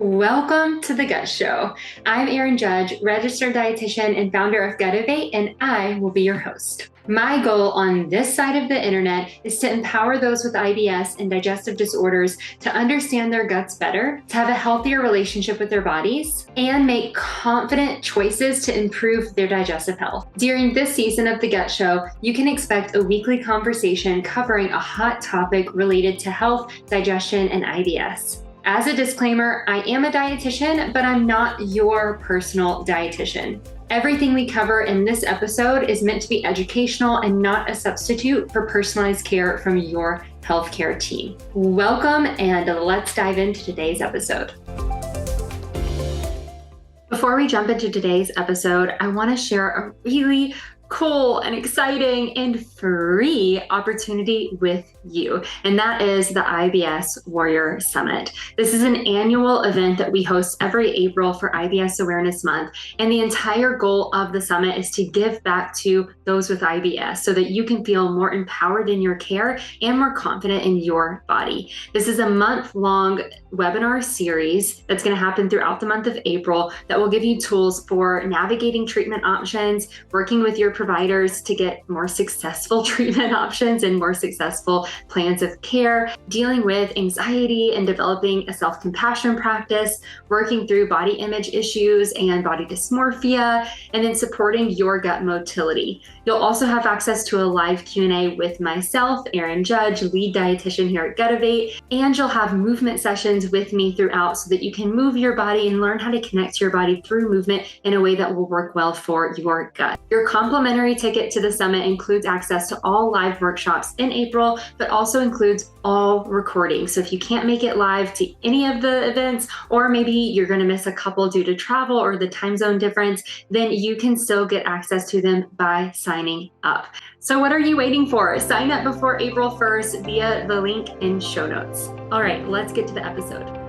Welcome to the Gut Show. I'm Erin Judge, registered dietitian and founder of Gutivate, and I will be your host. My goal on this side of the internet is to empower those with IBS and digestive disorders to understand their guts better, to have a healthier relationship with their bodies, and make confident choices to improve their digestive health. During this season of the Gut Show, you can expect a weekly conversation covering a hot topic related to health, digestion, and IBS. As a disclaimer, I am a dietitian, but I'm not your personal dietitian. Everything we cover in this episode is meant to be educational and not a substitute for personalized care from your healthcare team. Welcome, and let's dive into today's episode. Before we jump into today's episode, I want to share a really cool and exciting and free opportunity with you, and that is the IBS Warrior Summit. This is an annual event that we host every April for IBS Awareness Month, and the entire goal of the summit is to give back to those with IBS so that you can feel more empowered in your care and more confident in your body. This is a month-long webinar series that's going to happen throughout the month of April that will give you tools for navigating treatment options, working with your providers to get more successful treatment options and more successful plans of care, dealing with anxiety and developing a self-compassion practice, working through body image issues and body dysmorphia, and then supporting your gut motility. You'll also have access to a live Q&A with myself, Erin Judge, lead dietitian here at Gutivate, and you'll have movement sessions with me throughout so that you can move your body and learn how to connect to your body through movement in a way that will work well for your gut. Your complimentary ticket to the summit includes access to all live workshops in April, but also includes all recordings. So if you can't make it live to any of the events, or maybe you're going to miss a couple due to travel or the time zone difference, then you can still get access to them by signing up. So what are you waiting for? Sign up before April 1st via the link in show notes. All right, let's get to the episode.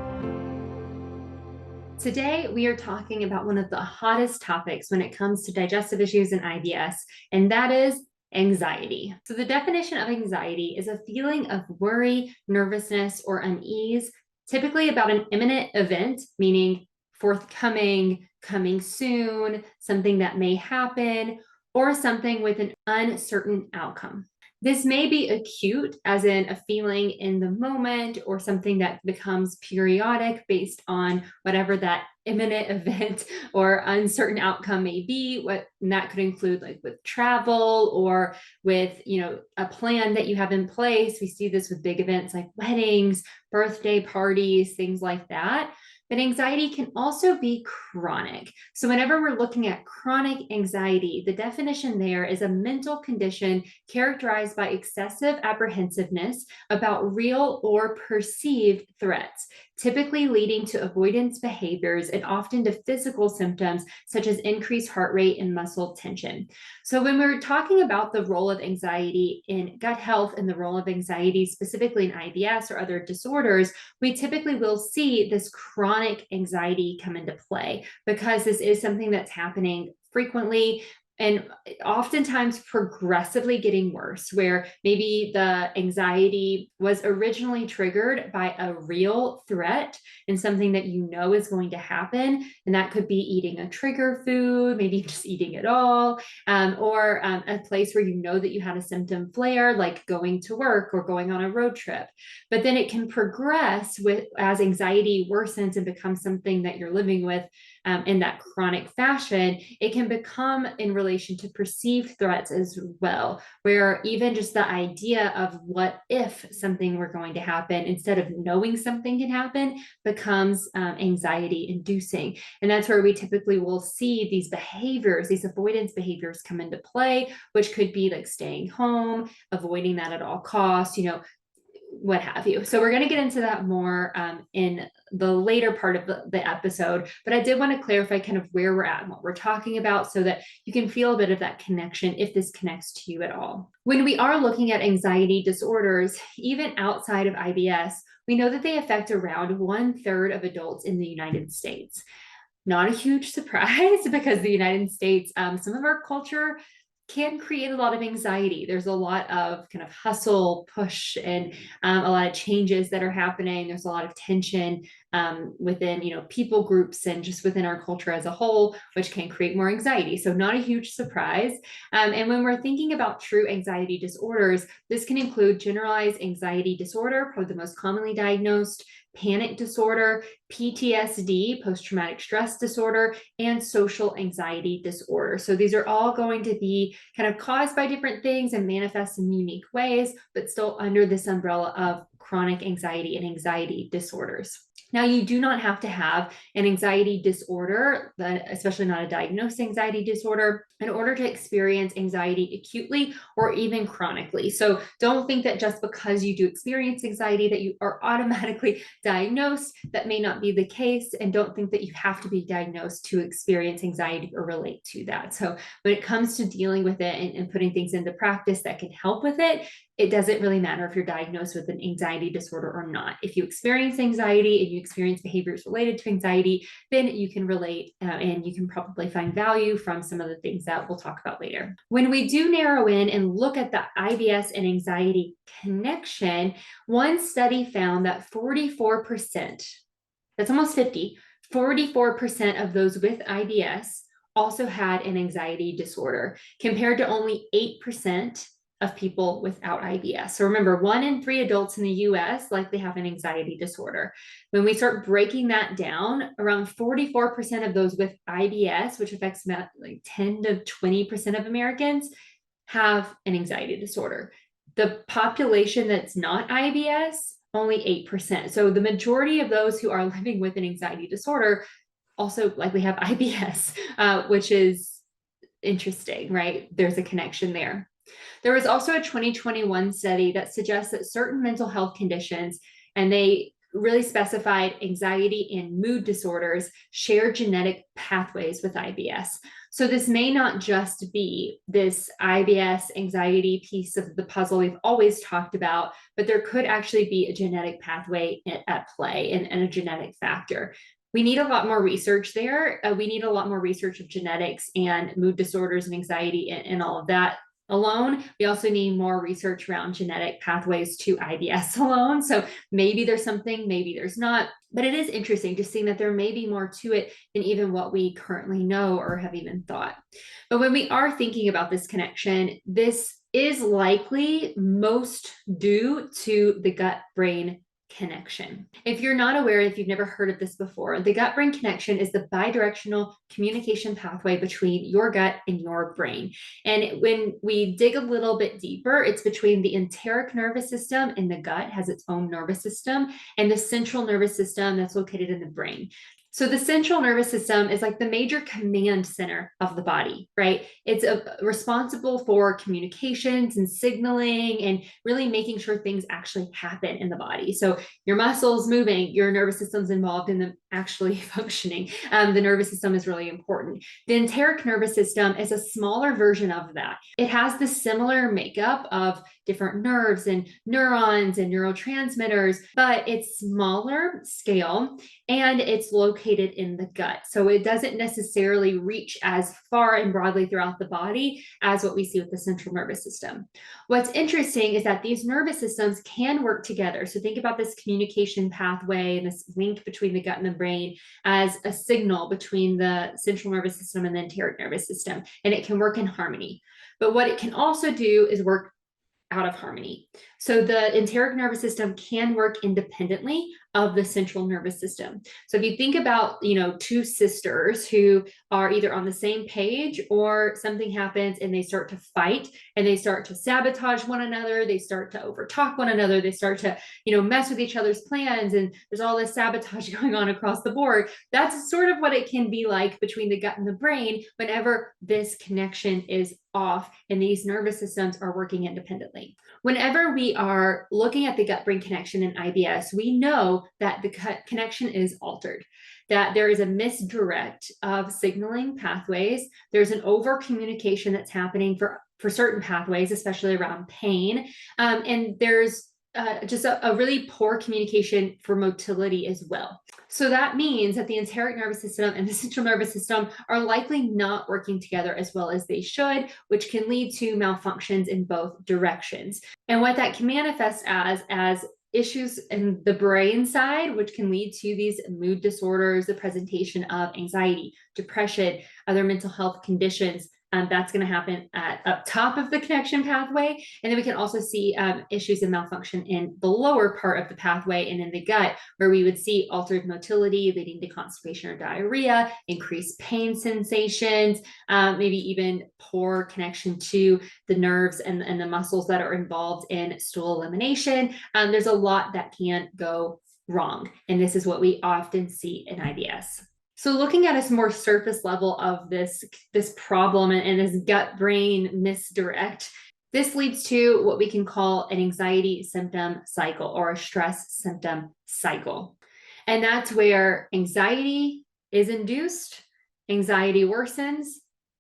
Today, we are talking about one of the hottest topics when it comes to digestive issues and IBS, and that is anxiety. So the definition of anxiety is a feeling of worry, nervousness, or unease, typically about an imminent event, meaning forthcoming, coming soon, something that may happen, or something with an uncertain outcome. This may be acute, as in a feeling in the moment, or something that becomes periodic based on whatever that imminent event or uncertain outcome may be. And that could include like with travel or with, a plan that you have in place. We see this with big events like weddings, birthday parties, things like that. But anxiety can also be chronic. So whenever we're looking at chronic anxiety, the definition there is a mental condition characterized by excessive apprehensiveness about real or perceived threats, typically leading to avoidance behaviors and often to physical symptoms such as increased heart rate and muscle tension. So when we're talking about the role of anxiety in gut health and the role of anxiety specifically in IBS or other disorders, we typically will see this chronic anxiety come into play because this is something that's happening frequently and oftentimes progressively getting worse, where maybe the anxiety was originally triggered by a real threat and something that you know is going to happen. And that could be eating a trigger food, maybe just eating it all, or a place where you know that you had a symptom flare, like going to work or going on a road trip. But then it can progress as anxiety worsens and becomes something that you're living with in that chronic fashion. It can become in relation to perceived threats as well, where even just the idea of what if something were going to happen instead of knowing something can happen becomes anxiety inducing. And that's where we typically will see these behaviors, these avoidance behaviors come into play, which could be like staying home, avoiding that at all costs, what have you. So we're going to get into that more in the later part of the episode, but I did want to clarify kind of where we're at and what we're talking about so that you can feel a bit of that connection if this connects to you at all. When we are looking at anxiety disorders, even outside of IBS, we know that they affect around 1/3 of adults in the United States. Not a huge surprise because the United States, some of our culture can create a lot of anxiety. There's a lot of kind of hustle, push, and a lot of changes that are happening. There's a lot of tension within, people groups and just within our culture as a whole, which can create more anxiety. So not a huge surprise. And when we're thinking about true anxiety disorders, this can include generalized anxiety disorder, probably the most commonly diagnosed, panic disorder, PTSD, post-traumatic stress disorder, and social anxiety disorder. So these are all going to be kind of caused by different things and manifest in unique ways, but still under this umbrella of chronic anxiety and anxiety disorders. Now, you do not have to have an anxiety disorder, especially not a diagnosed anxiety disorder, in order to experience anxiety acutely or even chronically. So don't think that just because you do experience anxiety that you are automatically diagnosed. That may not be the case. And don't think that you have to be diagnosed to experience anxiety or relate to that. So when it comes to dealing with it and putting things into practice that can help with it, it doesn't really matter if you're diagnosed with an anxiety disorder or not. If you experience anxiety and you experience behaviors related to anxiety, then you can relate and you can probably find value from some of the things that we'll talk about later. When we do narrow in and look at the IBS and anxiety connection, one study found that 44%, that's almost 50, 44% of those with IBS also had an anxiety disorder, compared to only 8% of people without IBS. So remember, 1 in 3 adults in the US likely have an anxiety disorder. When we start breaking that down, around 44% of those with IBS, which affects about like 10 to 20% of Americans, have an anxiety disorder. The population that's not IBS, only 8%. So the majority of those who are living with an anxiety disorder also likely have IBS, which is interesting, right? There's a connection there. There was also a 2021 study that suggests that certain mental health conditions, and they really specified anxiety and mood disorders, share genetic pathways with IBS. So this may not just be this IBS anxiety piece of the puzzle we've always talked about, but there could actually be a genetic pathway at play and a genetic factor. We need a lot more research there. We need a lot more research of genetics and mood disorders and anxiety and all of that alone. We also need more research around genetic pathways to IBS alone. So maybe there's something, maybe there's not, but it is interesting just seeing that there may be more to it than even what we currently know or have even thought. But when we are thinking about this connection, this is likely most due to the gut-brain connection. If you're not aware, if you've never heard of this before, the gut-brain connection is the bidirectional communication pathway between your gut and your brain. And when we dig a little bit deeper, it's between the enteric nervous system in the gut, has its own nervous system, and the central nervous system that's located in the brain. So the central nervous system is like the major command center of the body, right? It's responsible for communications and signaling and really making sure things actually happen in the body. So your muscles moving, your nervous system's involved in them actually functioning. The nervous system is really important. The enteric nervous system is a smaller version of that. It has the similar makeup of different nerves and neurons and neurotransmitters, but it's smaller scale and it's located in the gut. So it doesn't necessarily reach as far and broadly throughout the body as what we see with the central nervous system. What's interesting is that these nervous systems can work together. So think about this communication pathway and this link between the gut and the brain as a signal between the central nervous system and the enteric nervous system, and it can work in harmony. But what it can also do is work out of harmony. So the enteric nervous system can work independently of the central nervous system. So if you think about, two sisters who are either on the same page or something happens and they start to fight and they start to sabotage one another, they start to overtalk one another, they start to, mess with each other's plans, and there's all this sabotage going on across the board. That's sort of what it can be like between the gut and the brain whenever this connection is off and these nervous systems are working independently. Whenever we are looking at the gut-brain connection in IBS, we know that the connection is altered, that there is a misdirect of signaling pathways. There's an over-communication that's happening for certain pathways, especially around pain. And there's just a really poor communication for motility as well. So that means that the enteric nervous system and the central nervous system are likely not working together as well as they should, which can lead to malfunctions in both directions. And what that can manifest as issues in the brain side, which can lead to these mood disorders, the presentation of anxiety, depression, other mental health conditions. That's going to happen up top of the connection pathway. And then we can also see issues of malfunction in the lower part of the pathway and in the gut, where we would see altered motility leading to constipation or diarrhea, increased pain sensations, maybe even poor connection to the nerves and the muscles that are involved in stool elimination. There's a lot that can go wrong. And this is what we often see in IBS. So looking at a more surface level of this problem and this gut-brain misdirect, this leads to what we can call an anxiety symptom cycle or a stress symptom cycle. And that's where anxiety is induced, anxiety worsens,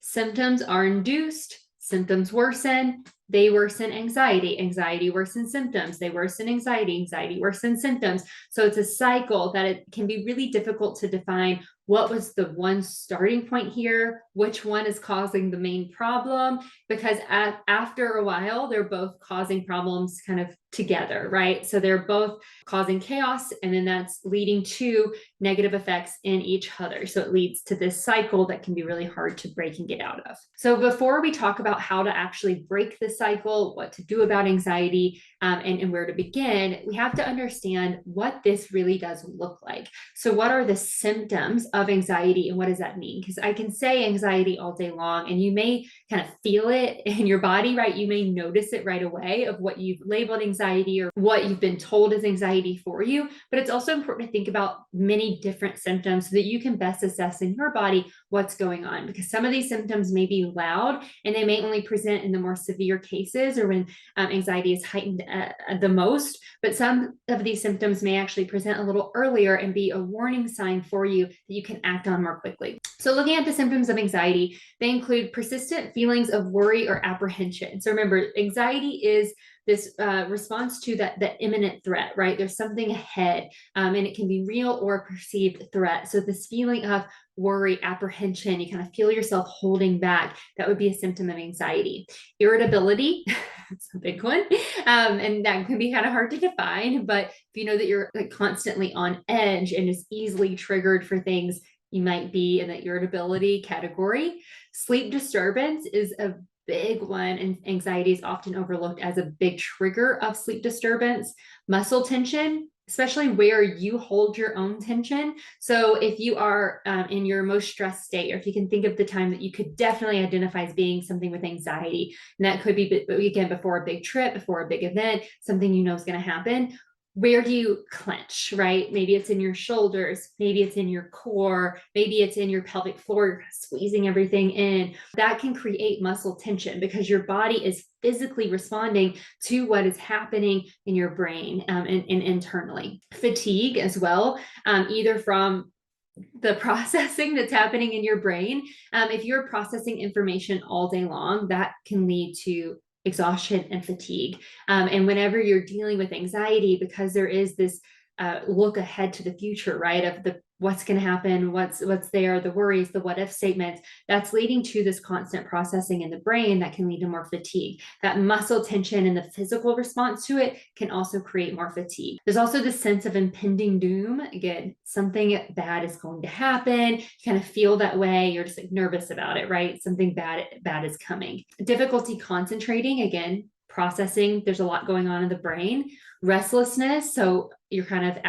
symptoms are induced, symptoms worsen, they worsen anxiety, anxiety worsens symptoms, they worsen anxiety, anxiety worsens symptoms. So it's a cycle that it can be really difficult to define what was the one starting point here, which one is causing the main problem, because after a while, they're both causing problems kind of together, right? So they're both causing chaos, and then that's leading to negative effects in each other. So it leads to this cycle that can be really hard to break and get out of. So before we talk about how to actually break the cycle, what to do about anxiety, and where to begin, we have to understand what this really does look like. So what are the symptoms of anxiety and what does that mean? Because I can say anxiety all day long and you may kind of feel it in your body, right? You may notice it right away of what you've labeled anxiety or what you've been told is anxiety for you. But it's also important to think about many different symptoms so that you can best assess in your body what's going on, because some of these symptoms may be loud and they may only present in the more severe cases or when anxiety is heightened the most, but some of these symptoms may actually present a little earlier and be a warning sign for you that you can act on more quickly. So looking at the symptoms of anxiety, they include persistent feelings of worry or apprehension. So remember, anxiety is this response to that imminent threat, right? There's something ahead, and it can be real or perceived threat. So this feeling of worry, apprehension, you kind of feel yourself holding back, that would be a symptom of anxiety. Irritability, that's a big one, and that can be kind of hard to define, but if you know that you're like constantly on edge and is easily triggered for things, you might be in the irritability category. Sleep disturbance is a big one, and anxiety is often overlooked as a big trigger of sleep disturbance. Muscle tension, especially where you hold your own tension. So if you are in your most stressed state, or if you can think of the time that you could definitely identify as being something with anxiety, and that could be, again, before a big trip, before a big event, something you know is going to happen. Where do you clench, right? Maybe it's in your shoulders, maybe it's in your core, maybe it's in your pelvic floor, you're squeezing everything in. That can create muscle tension because your body is physically responding to what is happening in your brain and internally. Fatigue as well, either from the processing that's happening in your brain. If you're processing information all day long, that can lead to exhaustion and fatigue. And whenever you're dealing with anxiety, because there is this look ahead to the future, right? Of the what's going to happen, what's there, the worries, the what if statements, that's leading to this constant processing in the brain that can lead to more fatigue. That muscle tension and the physical response to it can also create more fatigue. There's also this sense of impending doom. Again, something bad is going to happen. You kind of feel that way. You're just like nervous about it, right? Something bad is coming. Difficulty concentrating, again, processing. There's a lot going on in the brain. Restlessness. So you're kind of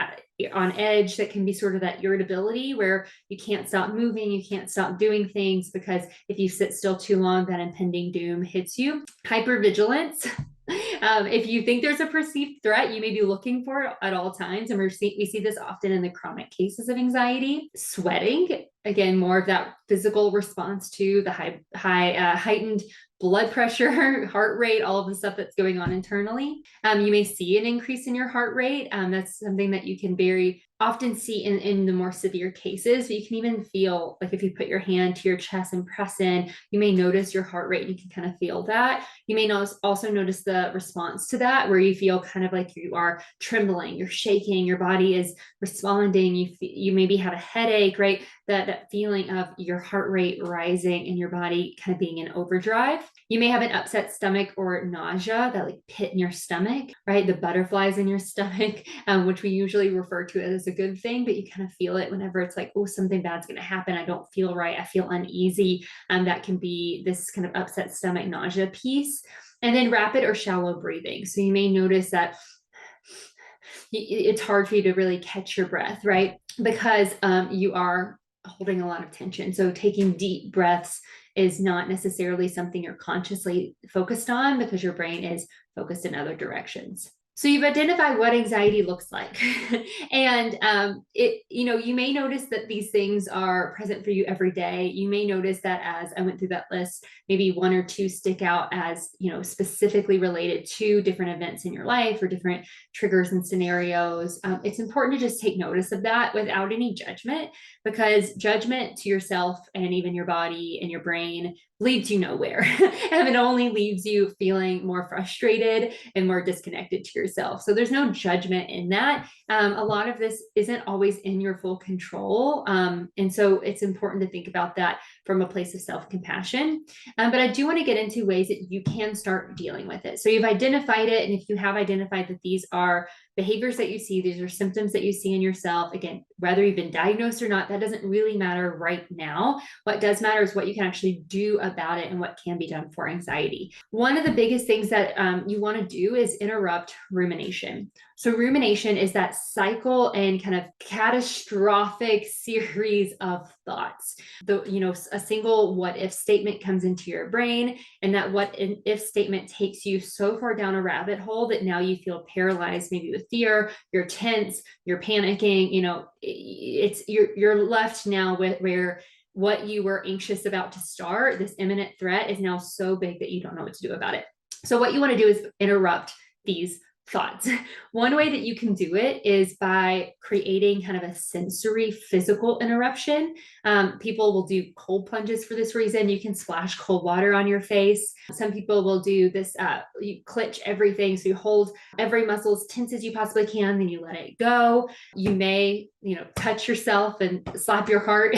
on edge. That can be sort of that irritability where you can't stop moving, you can't stop doing things, because if you sit still too long, that impending doom hits you. Hypervigilance. If you think there's a perceived threat, you may be looking for it at all times. And we see this often in the chronic cases of anxiety. Sweating, again, more of that physical response to the heightened blood pressure, heart rate, all of the stuff that's going on internally. You may see an increase in your heart rate. That's something that you can very often see in the more severe cases, but you can even feel like if you put your hand to your chest and press in, you may notice your heart rate. You can kind of feel that. You may also notice the response to that, where you feel kind of like you are trembling, you're shaking, your body is responding. You maybe have a headache, right? That feeling of your heart rate rising and your body kind of being in overdrive. You may have an upset stomach or nausea, that like pit in your stomach, right? The butterflies in your stomach, which we usually refer to as a good thing, but you kind of feel it whenever it's like, oh, something bad's going to happen. I don't feel right. I feel uneasy. That can be this kind of upset stomach nausea piece. And then rapid or shallow breathing. So you may notice that it's hard for you to really catch your breath, right? Because you are holding a lot of tension. So taking deep breaths is not necessarily something you're consciously focused on, because your brain is focused in other directions. So you've identified what anxiety looks like. And you may notice that these things are present for you every day. You may notice that as I went through that list, maybe one or two stick out as, specifically related to different events in your life or different triggers and scenarios. It's important to just take notice of that without any judgment, because judgment to yourself and even your body and your brain leads you nowhere. And it only leaves you feeling more frustrated and more disconnected to yourself. So there's no judgment in that. A lot of this isn't always in your full control. And so it's important to think about that from a place of self-compassion. But I do want to get into ways that you can start dealing with it. So you've identified it. And if you have identified that these are behaviors that you see, these are symptoms that you see in yourself, again, whether you've been diagnosed or not, that doesn't really matter right now. What does matter is what you can actually do about it and what can be done for anxiety. One of the biggest things that you want to do is interrupt rumination. So rumination is that cycle and kind of catastrophic series of thoughts. A single what if statement comes into your brain, and that what if statement takes you so far down a rabbit hole that now you feel paralyzed, maybe with fear, you're tense, you're panicking, you're left now with where what you were anxious about to start, this imminent threat, is now so big that you don't know what to do about it. So what you want to do is interrupt these thoughts. One way that you can do it is by creating kind of a sensory physical interruption. People will do cold plunges for this reason. You can splash cold water on your face. Some people will do this, you clench everything. So you hold every muscle as tense as you possibly can, then you let it go. You may, touch yourself and slap your heart,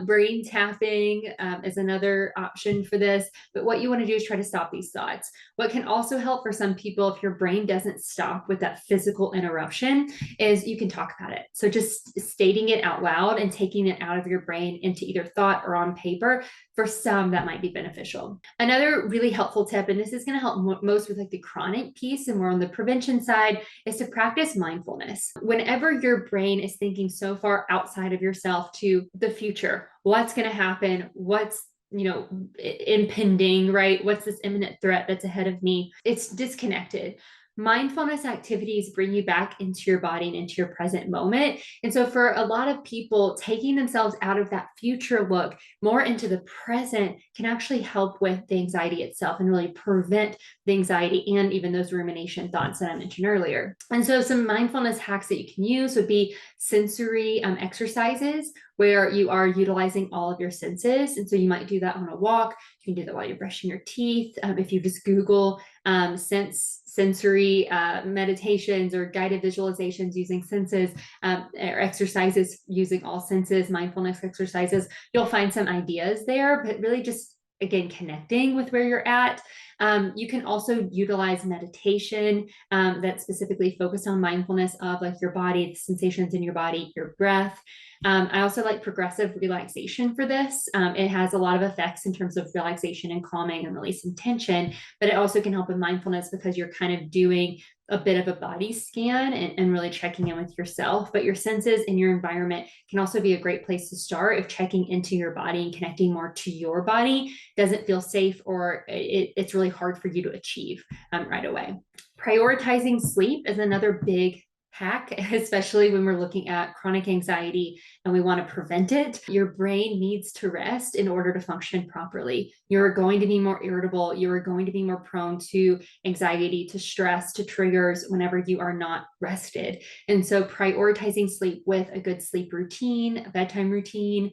brain tapping is another option for this. But what you want to do is try to stop these thoughts. What can also help for some people, if your brain doesn't stop with that physical interruption, is you can talk about it. So just stating it out loud and taking it out of your brain into either thought or on paper, for some that might be beneficial. Another really helpful tip, and this is going to help most with like the chronic piece and more on the prevention side, is to practice mindfulness. Whenever your brain is thinking so far outside of yourself to the future, what's going to happen, what's impending, right? What's this imminent threat that's ahead of me? It's disconnected. Mindfulness activities bring you back into your body and into your present moment. And so for a lot of people, taking themselves out of that future look more into the present can actually help with the anxiety itself and really prevent the anxiety and even those rumination thoughts that I mentioned earlier. And so some mindfulness hacks that you can use would be sensory exercises, where you are utilizing all of your senses. And so you might do that on a walk. You can do that while you're brushing your teeth. If you just Google sensory meditations or guided visualizations using senses, or exercises using all senses, mindfulness exercises, you'll find some ideas there, but really just, again, connecting with where you're at. You can also utilize meditation that's specifically focused on mindfulness of like your body, the sensations in your body, your breath. I also like progressive relaxation for this. It has a lot of effects in terms of relaxation and calming and releasing tension, but it also can help with mindfulness because you're kind of doing a bit of a body scan and really checking in with yourself. But your senses and your environment can also be a great place to start if checking into your body and connecting more to your body doesn't feel safe, or it's really hard for you to achieve right away. Prioritizing sleep is another big hack, especially when we're looking at chronic anxiety and we want to prevent it. Your brain needs to rest in order to function properly. You're going to be more irritable. You're going to be more prone to anxiety, to stress, to triggers whenever you are not rested. And so prioritizing sleep with a good sleep routine, a bedtime routine,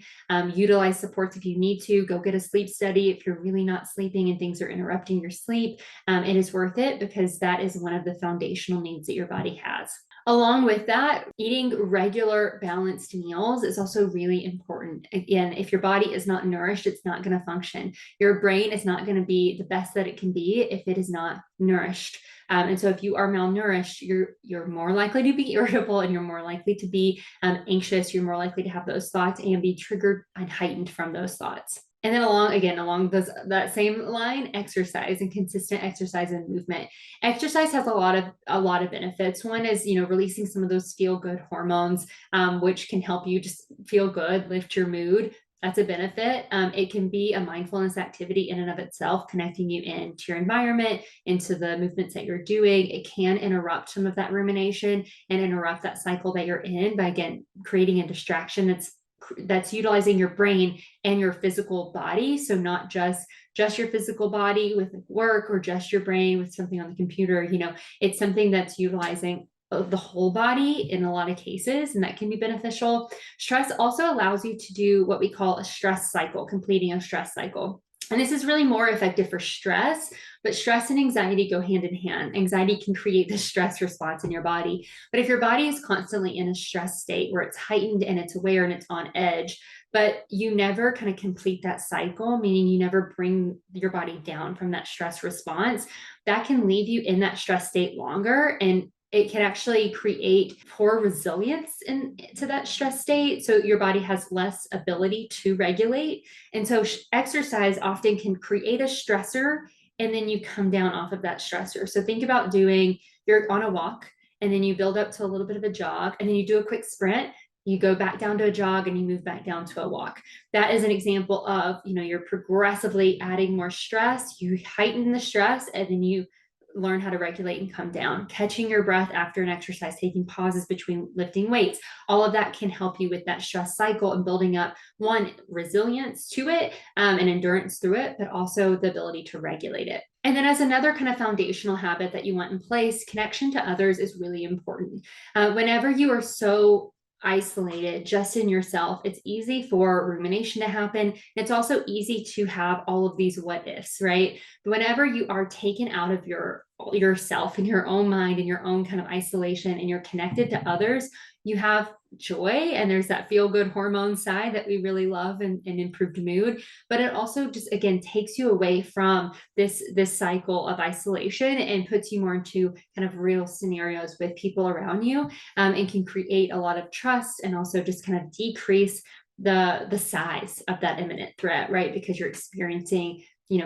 utilize supports if you need to, go get a sleep study if you're really not sleeping and things are interrupting your sleep. It is worth it because that is one of the foundational needs that your body has. Along with that, eating regular balanced meals is also really important. Again, if your body is not nourished, it's not going to function. Your brain is not going to be the best that it can be if it is not nourished. And so if you are malnourished, you're more likely to be irritable and you're more likely to be anxious. You're more likely to have those thoughts and be triggered and heightened from those thoughts. And then along that same line, exercise and consistent exercise and movement. Exercise has a lot of benefits. One is, releasing some of those feel good hormones, which can help you just feel good, lift your mood. That's a benefit. It can be a mindfulness activity in and of itself, connecting you into your environment, into the movements that you're doing. It can interrupt some of that rumination and interrupt that cycle that you're in by, again, creating a distraction that's utilizing your brain and your physical body. So not just your physical body with work or just your brain with something on the computer. It's something that's utilizing the whole body in a lot of cases, and that can be beneficial. Stress also allows you to do what we call a stress cycle, completing a stress cycle. And this is really more effective for stress, but stress and anxiety go hand in hand. Anxiety can create this stress response in your body. But if your body is constantly in a stress state where it's heightened and it's aware and it's on edge, but you never kind of complete that cycle, meaning you never bring your body down from that stress response, that can leave you in that stress state longer, and it can actually create poor resilience into that stress state. So your body has less ability to regulate. And so exercise often can create a stressor, and then you come down off of that stressor. So think about you're on a walk, and then you build up to a little bit of a jog, and then you do a quick sprint. You go back down to a jog and you move back down to a walk. That is an example of, you're progressively adding more stress. You heighten the stress, and then you learn how to regulate and come down. Catching your breath after an exercise, taking pauses between lifting weights, all of that can help you with that stress cycle and building up, one, resilience to it, and endurance through it, but also the ability to regulate it. And then as another kind of foundational habit that you want in place, connection to others is really important. Whenever you are so isolated just in yourself, it's easy for rumination to happen. It's also easy to have all of these what ifs, right? But whenever you are taken out of yourself and your own mind and your own kind of isolation, and you're connected to others, you have joy, and there's that feel good hormone side that we really love and improved mood. But it also just, again, takes you away from this cycle of isolation and puts you more into kind of real scenarios with people around you, and can create a lot of trust, and also just kind of decrease the size of that imminent threat, right? Because you're experiencing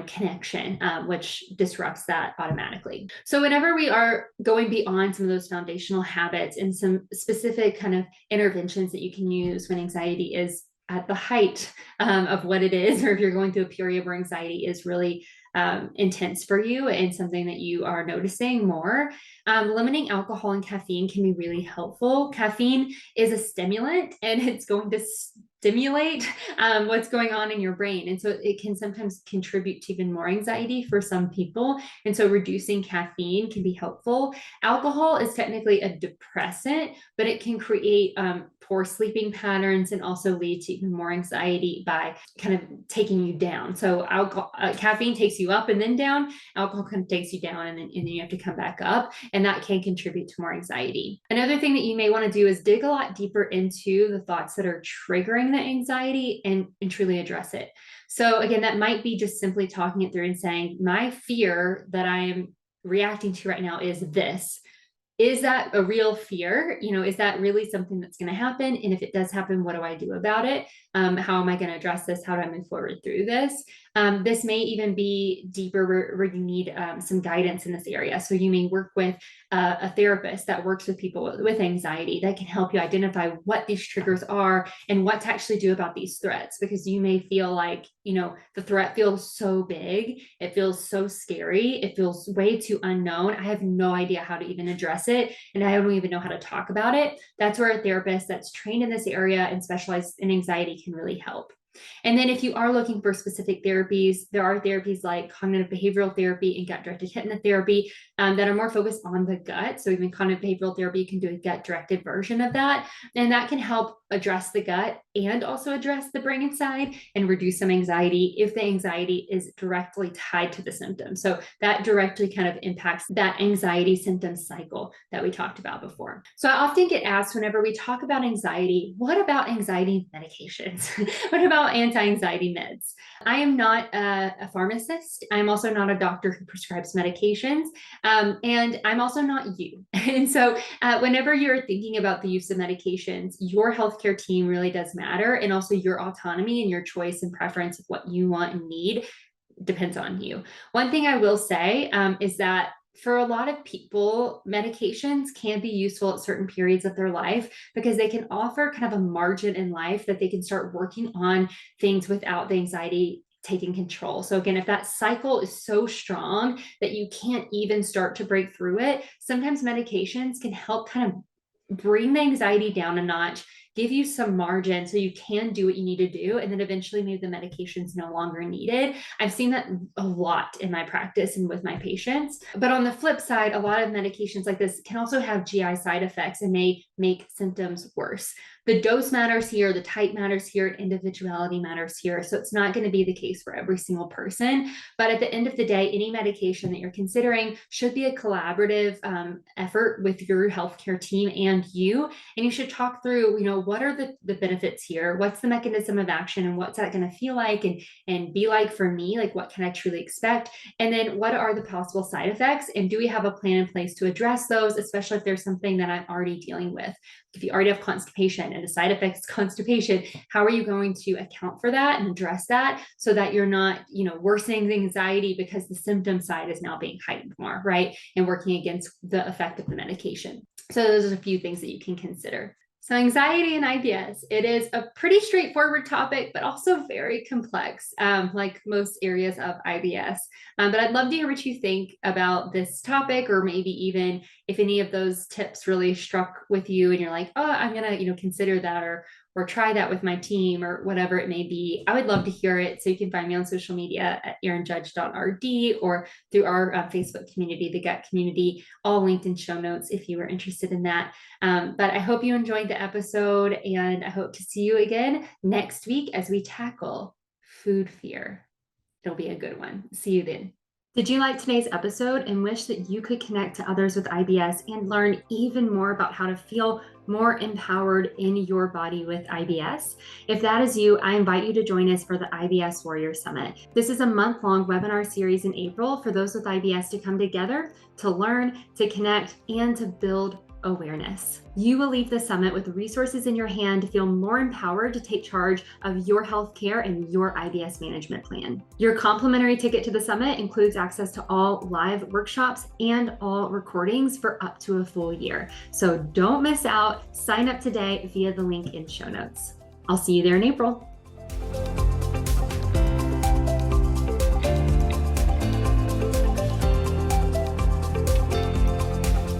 connection, which disrupts that automatically. So whenever we are going beyond some of those foundational habits and some specific kind of interventions that you can use when anxiety is at the height of what it is, or if you're going through a period where anxiety is really intense for you and something that you are noticing more, limiting alcohol and caffeine can be really helpful. Caffeine is a stimulant, and it's going to stimulate what's going on in your brain. And so it can sometimes contribute to even more anxiety for some people. And so reducing caffeine can be helpful. Alcohol is technically a depressant, but it can create poor sleeping patterns and also lead to even more anxiety by kind of taking you down. So caffeine takes you up and then down. Alcohol kind of takes you down, and then you have to come back up, and that can contribute to more anxiety. Another thing that you may want to do is dig a lot deeper into the thoughts that are triggering the anxiety and truly address it. So again, that might be just simply talking it through and saying, my fear that I am reacting to right now is this. Is that a real fear? Is that really something that's going to happen? And if it does happen, what do I do about it? How am I going to address this? How do I move forward through this? This may even be deeper where you need some guidance in this area. So you may work with a therapist that works with people with anxiety that can help you identify what these triggers are and what to actually do about these threats, because you may feel like, the threat feels so big. It feels so scary. It feels way too unknown. I have no idea how to even address address it and I don't even know how to talk about it, that's where a therapist that's trained in this area and specialized in anxiety can really help. And then if you are looking for specific therapies, there are therapies like cognitive behavioral therapy and gut-directed hypnotherapy that are more focused on the gut. So even cognitive behavioral therapy, you can do a gut-directed version of that. And that can help address the gut and also address the brain inside and reduce some anxiety if the anxiety is directly tied to the symptom. So that directly kind of impacts that anxiety symptom cycle that we talked about before. So I often get asked whenever we talk about anxiety, what about anxiety medications? What about anti-anxiety meds? I am not a pharmacist. I'm also not a doctor who prescribes medications. And I'm also not you. And so whenever you're thinking about the use of medications, your healthcare team really does matter. And also your autonomy and your choice and preference of what you want and need depends on you. One thing I will say is that for a lot of people, medications can be useful at certain periods of their life because they can offer kind of a margin in life that they can start working on things without the anxiety taking control. So again, if that cycle is so strong that you can't even start to break through it, sometimes medications can help kind of bring the anxiety down a notch, give you some margin so you can do what you need to do. And then eventually maybe the medication's no longer needed. I've seen that a lot in my practice and with my patients. But on the flip side, a lot of medications like this can also have GI side effects and may make symptoms worse. The dose matters here, the type matters here, individuality matters here. So it's not going to be the case for every single person. But at the end of the day, any medication that you're considering should be a collaborative effort with your healthcare team and you. And you should talk through, what are the benefits here? What's the mechanism of action and what's that going to feel like and be like for me? Like, what can I truly expect? And then what are the possible side effects? And do we have a plan in place to address those, especially if there's something that I'm already dealing with? If you already have constipation and the side effect is constipation, how are you going to account for that and address that so that you're not, worsening the anxiety because the symptom side is now being heightened more, right? And working against the effect of the medication. So those are a few things that you can consider. So anxiety and IBS, it is a pretty straightforward topic, but also very complex, like most areas of IBS. But I'd love to hear what you think about this topic, or maybe even if any of those tips really struck with you and you're like, oh, I'm gonna, consider that or try that with my team or whatever it may be. I would love to hear it. So you can find me on social media at erinjudge.rd or through our Facebook community, the Gut Community, all linked in show notes if you were interested in that. But I hope you enjoyed the episode, and I hope to see you again next week as we tackle food fear. It'll be a good one. See you then. Did you like today's episode and wish that you could connect to others with IBS and learn even more about how to feel more empowered in your body with IBS? If that is you, I invite you to join us for the IBS Warrior Summit. This is a month-long webinar series in April for those with IBS to come together, to learn, to connect, and to build awareness. You will leave the summit with resources in your hand to feel more empowered to take charge of your healthcare and your IBS management plan. Your complimentary ticket to the summit includes access to all live workshops and all recordings for up to a full year. So don't miss out. Sign up today via the link in show notes. I'll see you there in April.